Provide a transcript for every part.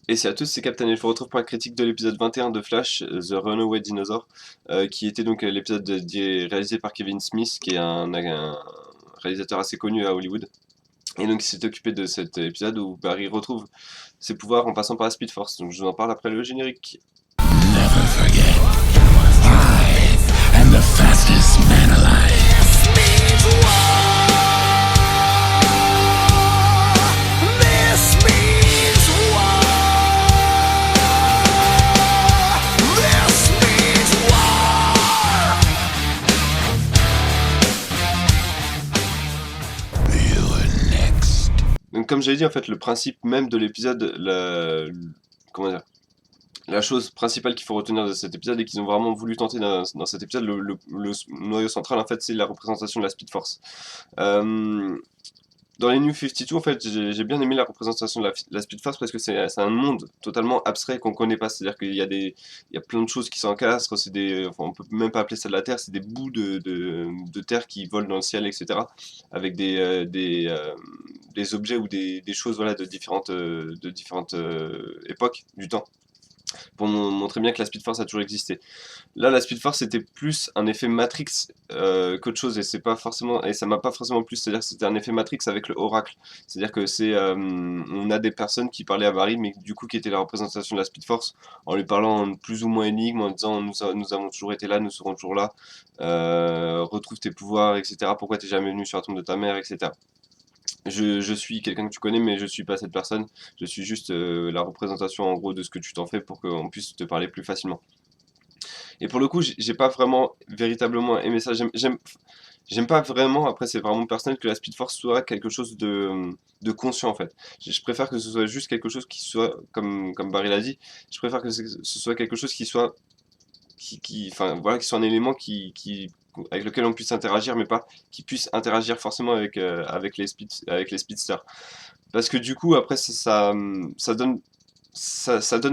Et c'est à tous, c'est Captain et je vous retrouve pour la critique de l'épisode 21 de Flash, The Runaway Dinosaur, qui était donc l'épisode réalisé par Kevin Smith, qui est un réalisateur assez connu à Hollywood. Et donc il s'est occupé de cet épisode où Barry retrouve ses pouvoirs en passant par la Speed Force. Donc je vous en parle après le générique. Never forget, I am the fastest man alive. This means war. This means war. This means war. You are next. Donc comme j'avais dit, en fait, le principe même de l'épisode, comment dire, la chose principale qu'il faut retenir de cet épisode et qu'ils ont vraiment voulu tenter dans cet épisode, le noyau central, en fait, c'est la représentation de la Speed Force. Euh, Dans les New 52, en fait, j'ai bien aimé la représentation de la Speed Force parce que c'est un monde totalement abstrait qu'on connaît pas. C'est-à-dire qu'il y a plein de choses qui s'encastrent, enfin, on peut même pas appeler ça de la Terre, c'est des bouts de terre qui volent dans le ciel, etc. Avec des objets ou des choses, voilà, de différentes époques du temps pour montrer bien que la Speed Force a toujours existé. Là, la Speed Force c'était plus un effet Matrix qu'autre chose, et c'est pas forcément, et ça m'a pas forcément plu. C'est-à-dire que c'était un effet Matrix avec le Oracle. C'est-à-dire que on a des personnes qui parlaient à Barry, mais du coup qui étaient la représentation de la Speed Force, en lui parlant en plus ou moins énigme, en disant nous avons toujours été là, nous serons toujours là, retrouve tes pouvoirs, etc. Pourquoi t'es jamais venu sur la tombe de ta mère, etc. Je suis quelqu'un que tu connais, mais je suis pas cette personne. Je suis juste la représentation en gros de ce que tu t'en fais pour qu'on puisse te parler plus facilement. Et pour le coup, j'ai pas vraiment véritablement aimé ça. J'aime pas vraiment, après c'est vraiment personnel, que la Speed Force soit quelque chose de conscient en fait. Je préfère que ce soit juste quelque chose qui soit, comme Barry l'a dit, je préfère que ce soit quelque chose qui soit, enfin voilà, qui soit un élément avec lequel on puisse interagir, mais pas qui puisse interagir forcément avec les speedsters. Parce que du coup, après, ça donne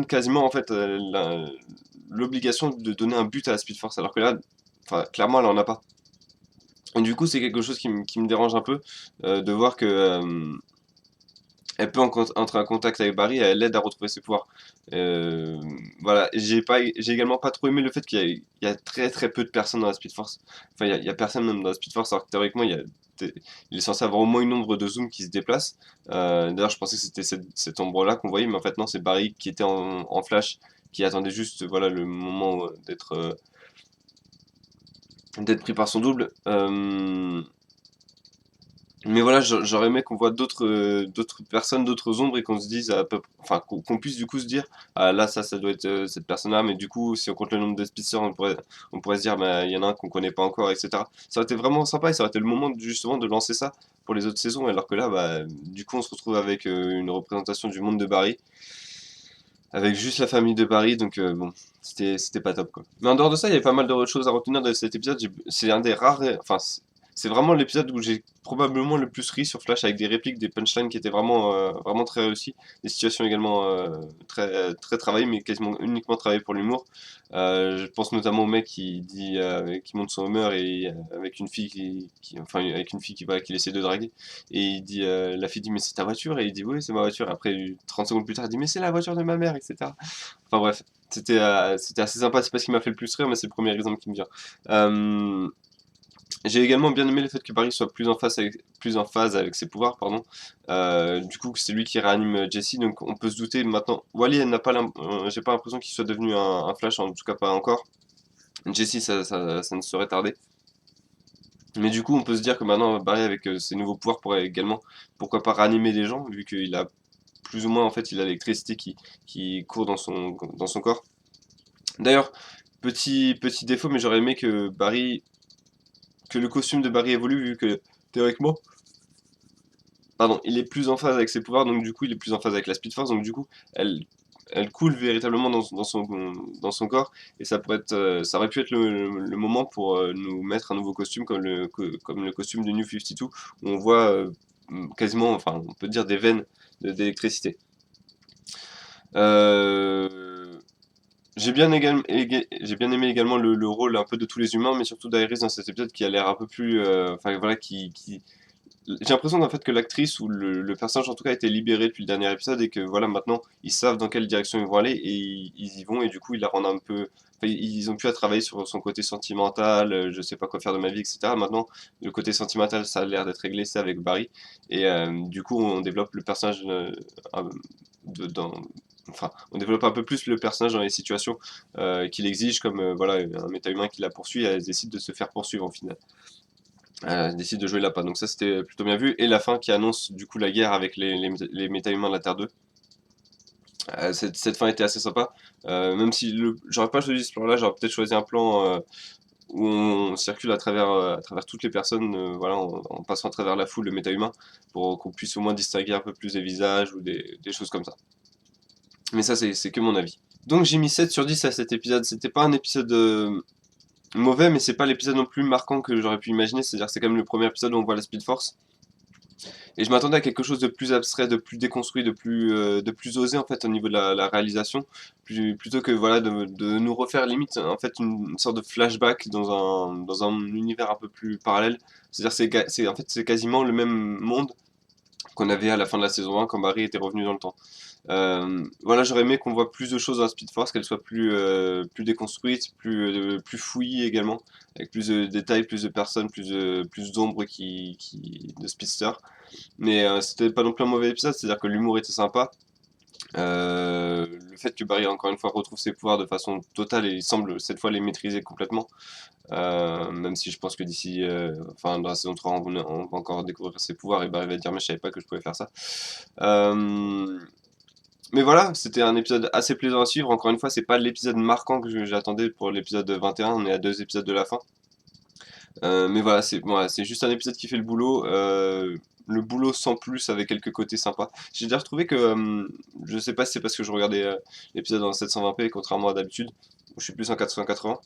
quasiment en fait l'obligation de donner un but à la Speed Force, alors que là, enfin, clairement, elle en a pas. Et du coup, c'est quelque chose qui me dérange un peu de voir que elle peut entrer en contact avec Barry et elle l'aide à retrouver ses pouvoirs. Voilà, j'ai également pas trop aimé le fait qu'il y a très très peu de personnes dans la Speed Force. Enfin, il y a personne même dans la Speed Force, alors que théoriquement, il est censé avoir au moins une ombre de Zoom qui se déplace. D'ailleurs, je pensais que c'était cette ombre-là qu'on voyait, mais en fait, non, c'est Barry qui était en flash, qui attendait juste voilà, le moment d'être pris par son double. Mais voilà, j'aurais aimé qu'on voit d'autres personnes, d'autres ombres et qu'on se dise à peu enfin qu'on puisse du coup se dire ah là ça doit être cette personne-là, mais du coup si on compte le nombre de speedsters on pourrait se dire bah il y en a un qu'on connaît pas encore, etc. Ça aurait été vraiment sympa et ça aurait été le moment justement de lancer ça pour les autres saisons, alors que là bah du coup on se retrouve avec une représentation du monde de Barry avec juste la famille de Barry, donc bon, c'était pas top quoi. Mais en dehors de ça, il y avait pas mal de choses à retenir de cet épisode. C'est un des rares, enfin c'est vraiment l'épisode où j'ai probablement le plus ri sur Flash avec des répliques, des punchlines qui étaient vraiment très réussis, des situations également très très travaillées, mais quasiment uniquement travaillées pour l'humour. Je pense notamment au mec qui monte son humeur et avec une fille enfin avec une fille voilà, qu'il essaie de draguer. Et la fille dit mais c'est ta voiture? Et il dit oui c'est ma voiture. Après 30 secondes plus tard il dit mais c'est la voiture de ma mère, etc. Enfin bref, c'était assez sympa, c'est pas ce qui m'a fait le plus rire, mais c'est le premier exemple qui me vient. Euh, j'ai également bien aimé le fait que Barry soit plus en phase avec ses pouvoirs, pardon. Du coup, c'est lui qui réanime Jesse, donc on peut se douter maintenant. Wally, elle n'a pas j'ai pas l'impression qu'il soit devenu un Flash, en tout cas pas encore. Jesse, ça ne saurait tarder. Mais du coup, on peut se dire que maintenant, Barry, avec ses nouveaux pouvoirs, pourrait également, pourquoi pas, réanimer des gens, vu qu'il a plus ou moins, en fait, il a l'électricité qui court dans son corps. D'ailleurs, petit défaut, mais j'aurais aimé que le costume de Barry évolue, vu que, théoriquement, pardon, il est plus en phase avec ses pouvoirs, donc du coup, il est plus en phase avec la Speed Force, donc du coup, elle, elle coule véritablement dans son corps, et ça aurait pu être le moment pour nous mettre un nouveau costume, comme le costume de New 52, où on voit quasiment, enfin, on peut dire des veines d'électricité. Euh, j'ai bien aimé également le rôle un peu de tous les humains, mais surtout d'Iris dans cet épisode qui a l'air un peu plus, enfin voilà, j'ai l'impression qu'en fait que l'actrice ou le personnage en tout cas a été libéré depuis le dernier épisode et que voilà maintenant ils savent dans quelle direction ils vont aller et ils y vont et du coup ils la rendent un peu, enfin, ils ont pu à travailler sur son côté sentimental, je sais pas quoi faire de ma vie, etc. Maintenant le côté sentimental ça a l'air d'être réglé, c'est avec Barry et du coup on développe le personnage un- dans, enfin on développe un peu plus le personnage dans les situations qu'il exige comme voilà un méta-humain qui la poursuit, elle décide de se faire poursuivre en final. Décide de jouer la lapin. Donc ça c'était plutôt bien vu. Et la fin qui annonce du coup la guerre avec les méta-humains de la Terre 2. Cette fin était assez sympa. Même si j'aurais pas choisi ce plan-là, j'aurais peut-être choisi un plan où on circule à travers toutes les personnes, voilà, en passant à travers la foule de méta-humains, pour qu'on puisse au moins distinguer un peu plus des visages ou des choses comme ça. Mais ça c'est que mon avis. Donc j'ai mis 7 sur 10 à cet épisode. C'était pas un épisode mauvais, mais c'est pas l'épisode non plus marquant que j'aurais pu imaginer. C'est-à-dire que c'est quand même le premier épisode où on voit la Speed Force. Et je m'attendais à quelque chose de plus abstrait, de plus déconstruit, de plus osé en fait au niveau de la réalisation, plutôt que voilà de nous refaire limite en fait une sorte de flashback dans un univers un peu plus parallèle. C'est-à-dire en fait c'est quasiment le même monde qu'on avait à la fin de la saison 1 quand Barry était revenu dans le temps. Voilà, j'aurais aimé qu'on voit plus de choses dans la Speed Force, qu'elle soit plus déconstruite, plus fouillie également, avec plus de détails, plus de personnes, plus d'ombres de Speedster. Mais c'était pas non plus un mauvais épisode, c'est-à-dire que l'humour était sympa. Le fait que Barry encore une fois retrouve ses pouvoirs de façon totale et il semble cette fois les maîtriser complètement. Même si je pense que d'ici, enfin dans la saison 3 on va encore découvrir ses pouvoirs et Barry va dire mais je savais pas que je pouvais faire ça. Euh, mais voilà, c'était un épisode assez plaisant à suivre. Encore une fois, c'est pas l'épisode marquant que j'attendais pour l'épisode 21. On est à 2 épisodes de la fin. Mais voilà, c'est juste un épisode qui fait le boulot sans plus avec quelques côtés sympas. J'ai déjà retrouvé que, je sais pas si c'est parce que je regardais l'épisode en 720p contrairement à d'habitude, où je suis plus en 480.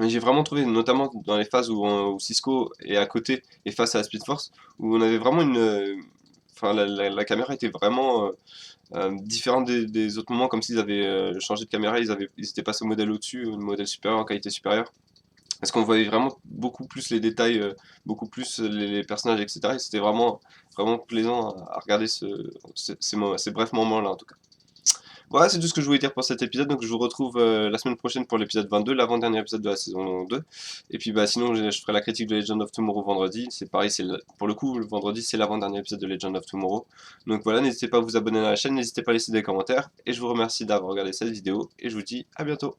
Mais j'ai vraiment trouvé, notamment dans les phases où Cisco est à côté et face à la Speed Force, où on avait vraiment enfin, la caméra était vraiment différente des autres moments, comme s'ils avaient changé de caméra, ils étaient passés au modèle au-dessus, au modèle supérieur, en qualité supérieure. Parce qu'on voyait vraiment beaucoup plus les détails, beaucoup plus les personnages, etc. Et c'était vraiment plaisant à regarder ces brefs moments-là, en tout cas. Voilà, c'est tout ce que je voulais dire pour cet épisode. Donc, je vous retrouve la semaine prochaine pour l'épisode 22, l'avant-dernier épisode de la saison 2. Et puis, bah, sinon, je ferai la critique de Legend of Tomorrow vendredi. C'est pareil, pour le coup, le vendredi, c'est l'avant-dernier épisode de Legend of Tomorrow. Donc, voilà, n'hésitez pas à vous abonner à la chaîne, n'hésitez pas à laisser des commentaires. Et je vous remercie d'avoir regardé cette vidéo. Et je vous dis à bientôt.